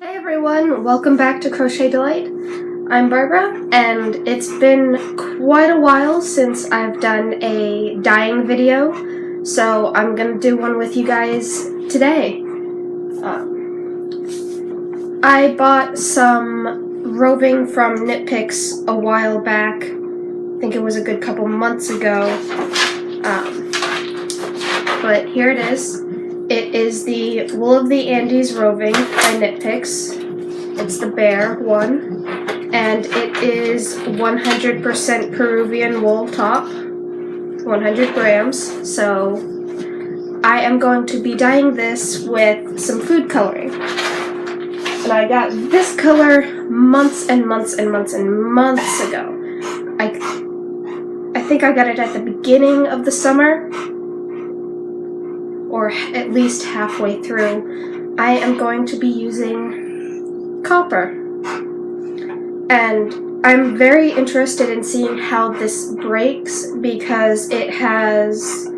Hey everyone, welcome back to Crochet Delight. I'm Barbara, and it's been quite a while since I've done a dyeing video, so I'm gonna do one with you guys today. I bought some roving from Knit Picks a while back. I think it was a good couple months ago. But here it is. It is the Wool of the Andes roving by Knit Picks. It's the Bear one, and it is 100% Peruvian wool top, 100 grams. So I am going to be dyeing this with some food coloring. And I got this color months and months and months and months ago. I think I got it at the beginning of the summer, or at least halfway through. I am going to be using copper. And I'm very interested in seeing how this breaks because it has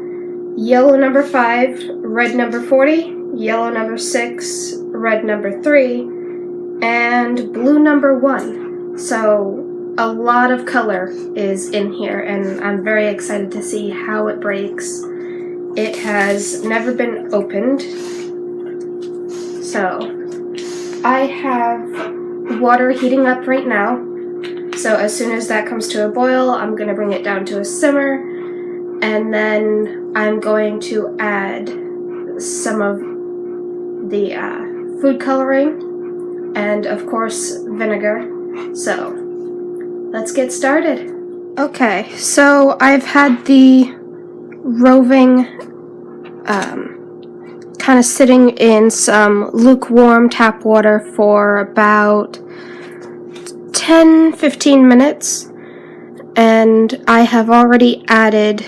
yellow number 5, red number 40, yellow number 6, red number 3, and blue number 1. So a lot of color is in here, and I'm very excited to see how it breaks. It has never been opened. So I have water heating up right now. So as soon as that comes to a boil, I'm going to bring it down to a simmer, and then I'm going to add some of the food coloring and of course vinegar. So let's get started. Okay, so I've had the roving kind of sitting in some lukewarm tap water for about 10-15 minutes, and I have already added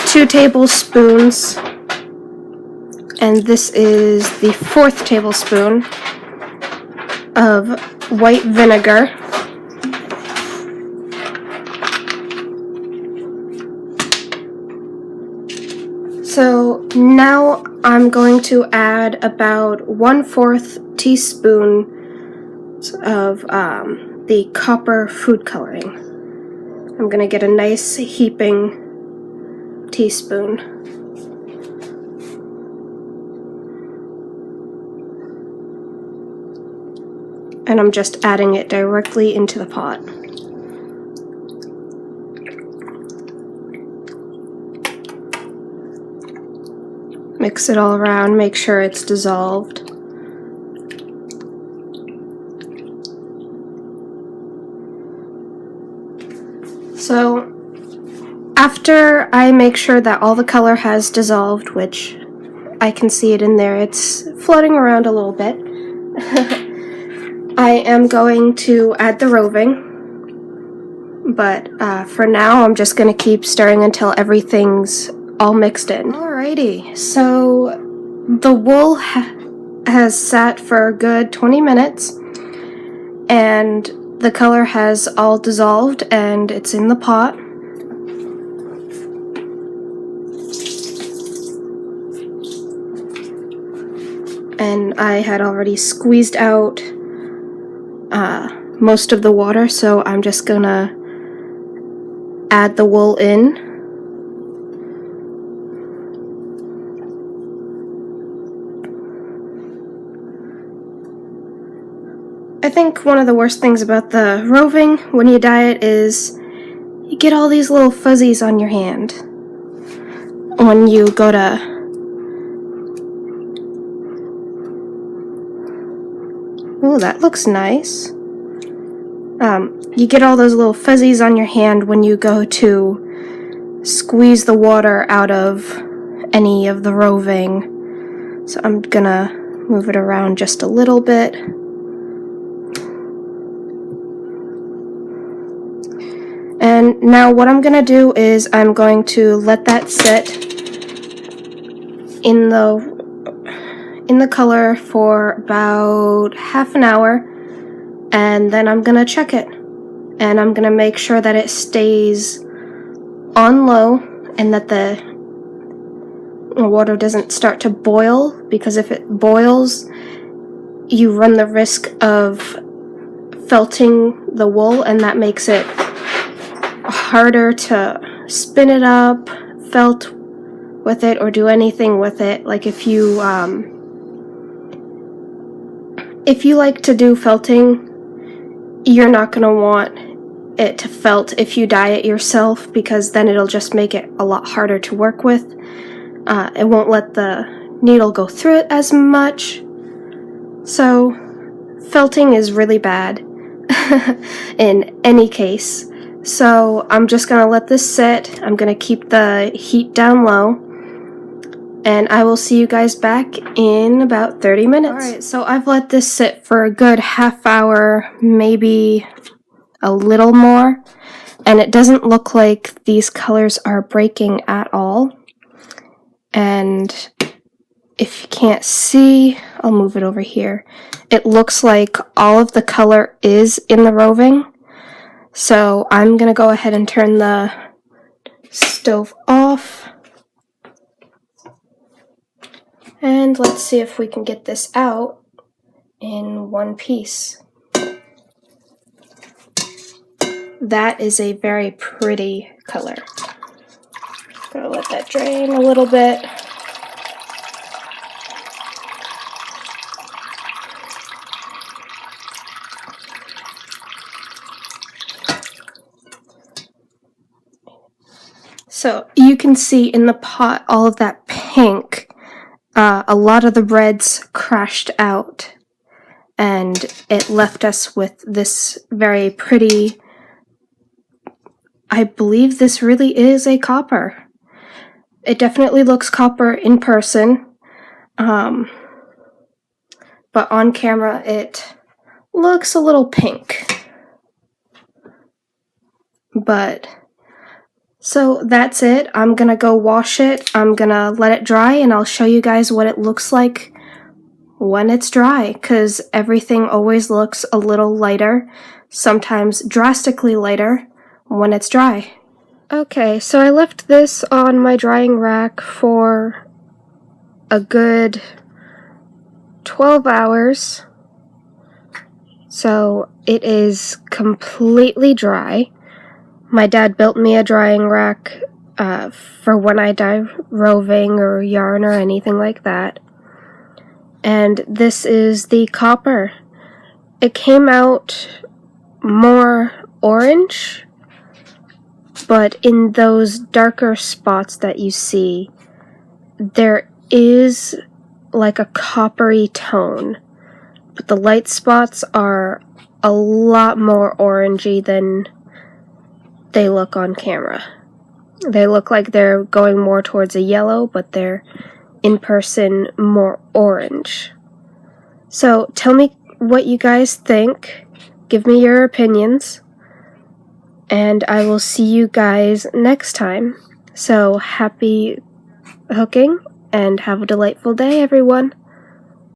2 tablespoons, and this is the 4th tablespoon of white vinegar. So now I'm going to add about 1/4 teaspoon of the copper food coloring. I'm going to get a nice heaping teaspoon. And I'm just adding it directly into the pot. Mix it all around, make sure it's dissolved. So after I make sure that all the color has dissolved, which I can see it in there, it's floating around a little bit, I am going to add the roving. But for now, I'm just going to keep stirring until everything's all mixed in. Alrighty, so the wool has sat for a good 20 minutes, and the color has all dissolved and it's in the pot. And I had already squeezed out most of the water, so I'm just gonna add the wool in. I think one of the worst things about the roving when you dye it is you get all these little fuzzies on your hand when you go to oh, that looks nice. You get all those little fuzzies on your hand when you go to squeeze the water out of any of the roving. So I'm gonna move it around just a little bit. And now what I'm gonna do is I'm going to let that sit in the color for about half an hour, and then I'm gonna check it, and I'm gonna make sure that it stays on low and that the the water doesn't start to boil, because if it boils, you run the risk of felting the wool, and that makes it harder to spin it up, felt with it, or do anything with it. Like if you like to do felting, you're not going to want it to felt if you dye it yourself, because then it'll just make it a lot harder to work with. It won't let the needle go through it as much. So felting is really bad in any case. So I'm just going to let this sit. I'm going to keep the heat down low, and I will see you guys back in about 30 minutes. Alright, so I've let this sit for a good half hour, maybe a little more, and it doesn't look like these colors are breaking at all. And if you can't see, I'll move it over here. It looks like all of the color is in the roving. So I'm going to go ahead and turn the stove off. And let's see if we can get this out in one piece. That is a very pretty color. Gonna let that drain a little bit. So you can see in the pot all of that pink. A lot of the reds crashed out, and it left us with this very pretty, I believe this really is a copper. It definitely looks copper in person, but on camera it looks a little pink. But so that's it. I'm gonna go wash it. I'm gonna let it dry, and I'll show you guys what it looks like when it's dry, because everything always looks a little lighter, sometimes drastically lighter when it's dry. Okay, so I left this on my drying rack for a good 12 hours. So it is completely dry. My dad built me a drying rack for when I dye roving or yarn or anything like that. And this is the copper. It came out more orange, but in those darker spots that you see, there is like a coppery tone. But the light spots are a lot more orangey than they look on camera. They look like they're going more towards a yellow, but they're in person more orange. So tell me what you guys think. Give me your opinions. And I will see you guys next time. So happy hooking and have a delightful day, everyone.